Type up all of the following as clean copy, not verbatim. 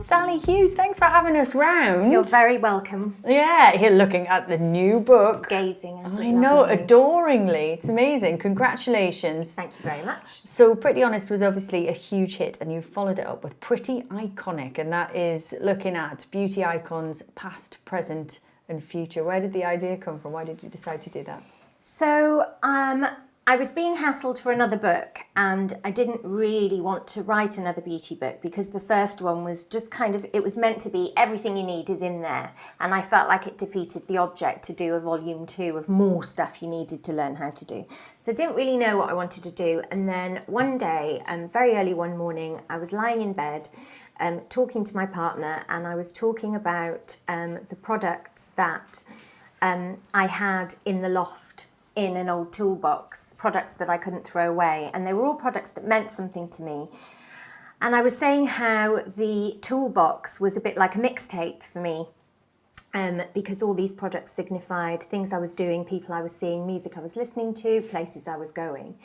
Sali Hughes, thanks for having us round. You're very welcome. Yeah, here looking at the new book. Gazing at it. I know, lovingly. adoringly. It's amazing. Congratulations. Thank you very much. So Pretty Honest was obviously a huge hit, and you followed it up with Pretty Iconic, and that is looking at beauty icons past, present and future. Where did the idea come from? Why did you decide to do that? So I was being hassled for another book, and I didn't really want to write another beauty book because the first one was just it was meant to be everything you need is in there, and I felt like it defeated the object to do a volume 2 of more stuff you needed to learn how to do. So I didn't really know what I wanted to do, and then one day, very early one morning, I was lying in bed talking to my partner, and I was talking about the products that I had in the loft in an old toolbox, products that I couldn't throw away, and they were all products that meant something to me. And I was saying how the toolbox was a bit like a mixtape for me, because all these products signified things I was doing, people I was seeing, music I was listening to, places I was going.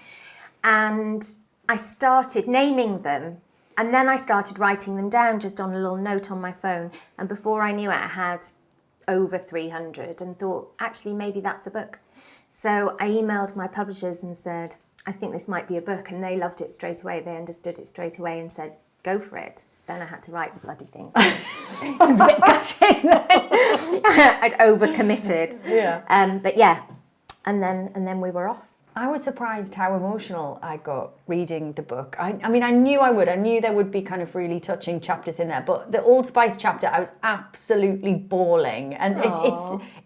And I started naming them, and then I started writing them down just on a little note on my phone, and before I knew it, I had over 300 and thought, actually, maybe that's a book. So I emailed my publishers and said, I think this might be a book, and they loved it straight away. They understood it straight away and said, go for it. Then I had to write the bloody things. I was a bit gutted. I'd overcommitted. Yeah. But yeah, and then we were off. I was surprised how emotional I got reading the book. I mean, I knew I would. I knew there would be kind of really touching chapters in there. But the Old Spice chapter, I was absolutely bawling. And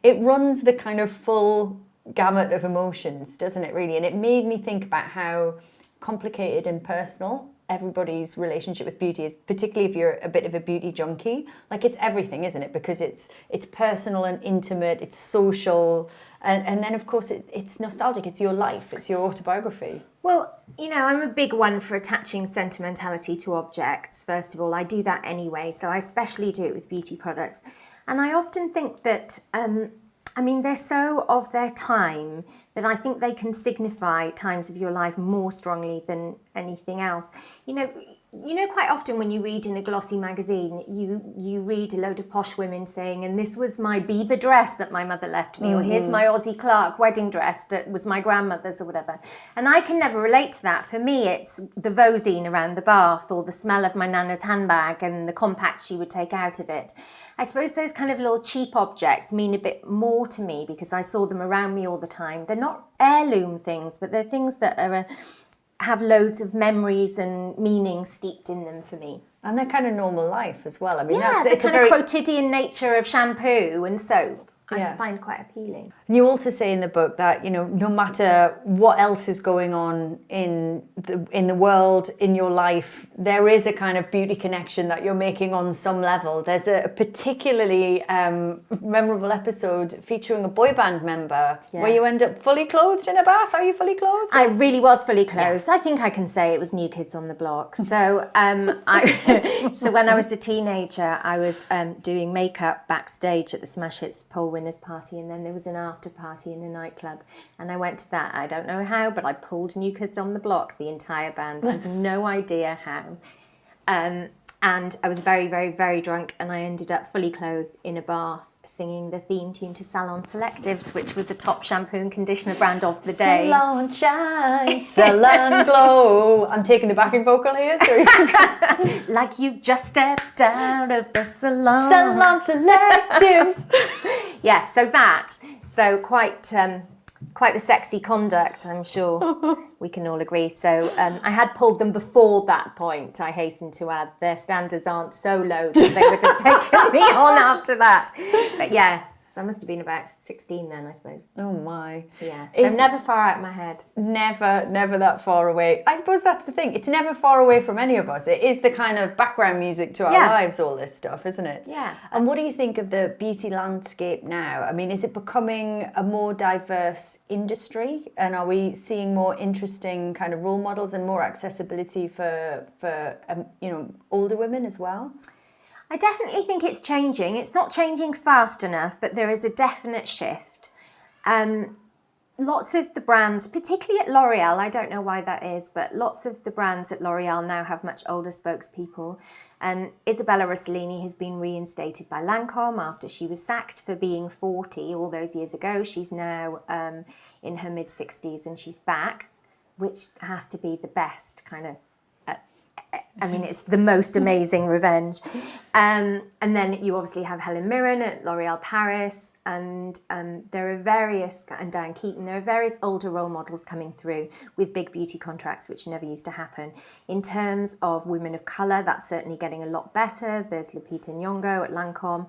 it runs the kind of full gamut of emotions, doesn't it, really? And it made me think about how complicated and personal everybody's relationship with beauty is, particularly if you're a bit of a beauty junkie. Like, it's everything, isn't it? Because it's personal and intimate, it's social, and then of course it's nostalgic, it's your life, it's your autobiography. Well, you know, I'm a big one for attaching sentimentality to objects. First of all, I do that anyway, so I especially do it with beauty products. And I often think that they're so of their time that I think they can signify times of your life more strongly than anything else. You know, quite often when you read in a glossy magazine, you read a load of posh women saying, and this was my Bieber dress that my mother left me, or here's my Aussie Clark wedding dress that was my grandmother's, or whatever. And I can never relate to that. For me, it's the Vosine around the bath, or the smell of my nana's handbag and the compact she would take out of it. I suppose those kind of little cheap objects mean a bit more to me because I saw them around me all the time. They're not heirloom things, but they're things that have loads of memories and meaning steeped in them for me. And they're kind of normal life as well. I mean, yeah, that's the kind of quotidian nature of shampoo and soap. Yeah. I find quite appealing. And you also say in the book that, you know, no matter what else is going on in the world, in your life, there is a kind of beauty connection that you're making on some level. There's a particularly memorable episode featuring a boy band member where you end up fully clothed in a bath. Are you fully clothed? I really was fully clothed. Yeah. I think I can say it was New Kids on the Block. So so when I was a teenager, I was doing makeup backstage at the Smash Hits Poll Winners Party, and then there was an after party in a nightclub, and I went to that. I don't know how, but I pulled New Kids on the Block, the entire band. I have no idea how. And I was very, very, very drunk, and I ended up fully clothed in a bath singing the theme tune to Salon Selectives, which was a top shampoo and conditioner brand of the day. Salon Shine, Salon Glow. I'm taking the backing vocal here. So like you just stepped out of the salon. Salon Selectives. Yeah, so quite the sexy conduct, I'm sure we can all agree. So I had pulled them before that point, I hasten to add. Their standards aren't so low that they would have taken me on after that. But yeah, so I must have been about 16 then, I suppose. Oh my. Yeah, so never far out my head. Never that far away. I suppose that's the thing. It's never far away from any of us. It is the kind of background music to our lives, all this stuff, isn't it? Yeah. And what do you think of the beauty landscape now? I mean, is it becoming a more diverse industry? And are we seeing more interesting kind of role models and more accessibility for older women as well? I definitely think it's changing. It's not changing fast enough, but there is a definite shift. lots of the brands, particularly at L'Oreal, I don't know why that is, but lots of the brands at L'Oreal now have much older spokespeople. Isabella Rossellini has been reinstated by Lancôme after she was sacked for being 40 all those years ago. She's now in her mid-60s and she's back, which has to be the best kind of, I mean, it's the most amazing revenge. And then you obviously have Helen Mirren at L'Oréal Paris, and there are various, and Diane Keaton, there are various older role models coming through with big beauty contracts, which never used to happen. In terms of women of colour, that's certainly getting a lot better. There's Lupita Nyong'o at Lancôme,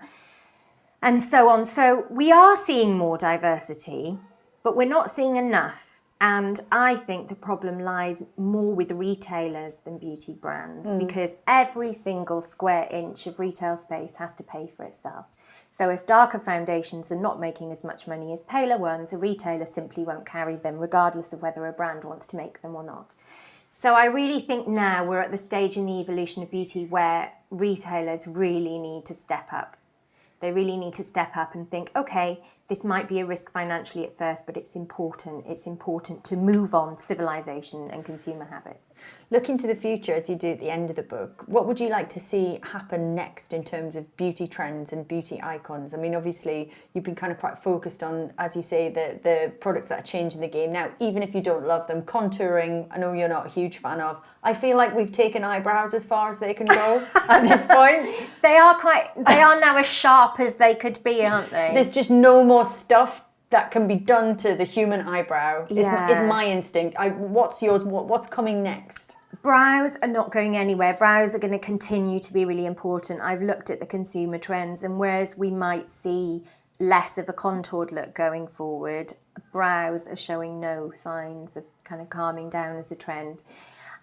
and so on. So we are seeing more diversity, but we're not seeing enough. And I think the problem lies more with retailers than beauty brands, because every single square inch of retail space has to pay for itself. So if darker foundations are not making as much money as paler ones, a retailer simply won't carry them, regardless of whether a brand wants to make them or not. So I really think now we're at the stage in the evolution of beauty where retailers really need to step up. They really need to step up and think, okay, this might be a risk financially at first, but it's important. It's important to move on civilization and consumer habit. Looking to the future, as you do at the end of the book, what would you like to see happen next in terms of beauty trends and beauty icons? I mean, obviously, you've been kind of quite focused on, as you say, the products that are changing the game now, even if you don't love them. Contouring, I know you're not a huge fan of. I feel like we've taken eyebrows as far as they can go at this point. They are now as sharp as they could be, aren't they? There's just no more stuff that can be done to the human eyebrow, is my instinct. What's yours? What's coming next? Brows are not going anywhere. Brows are going to continue to be really important. I've looked at the consumer trends, and whereas we might see less of a contoured look going forward, brows are showing no signs of kind of calming down as a trend.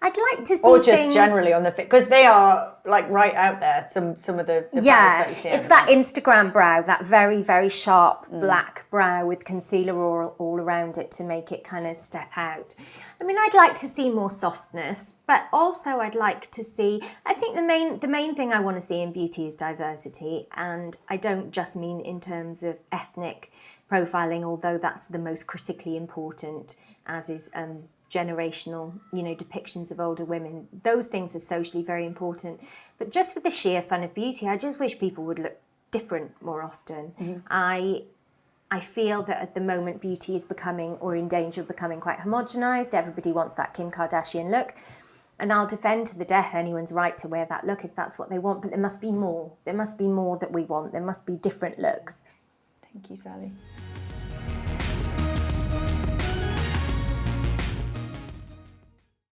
I'd like to see or just things generally on the fit, because they are like right out there. Some of the brows that you see. It's that Instagram brow, that very, very sharp black brow with concealer all around it to make it kind of step out. I mean, I'd like to see more softness, but also I'd like to see, I think the main thing I want to see in beauty is diversity, and I don't just mean in terms of ethnic profiling, although that's the most critically important, as is generational, depictions of older women. Those things are socially very important. But just for the sheer fun of beauty, I just wish people would look different more often. Mm-hmm. I feel that at the moment beauty is becoming, or in danger of becoming, quite homogenised. Everybody wants that Kim Kardashian look. And I'll defend to the death anyone's right to wear that look if that's what they want, but there must be more. There must be more that we want. There must be different looks. Thank you, Sally.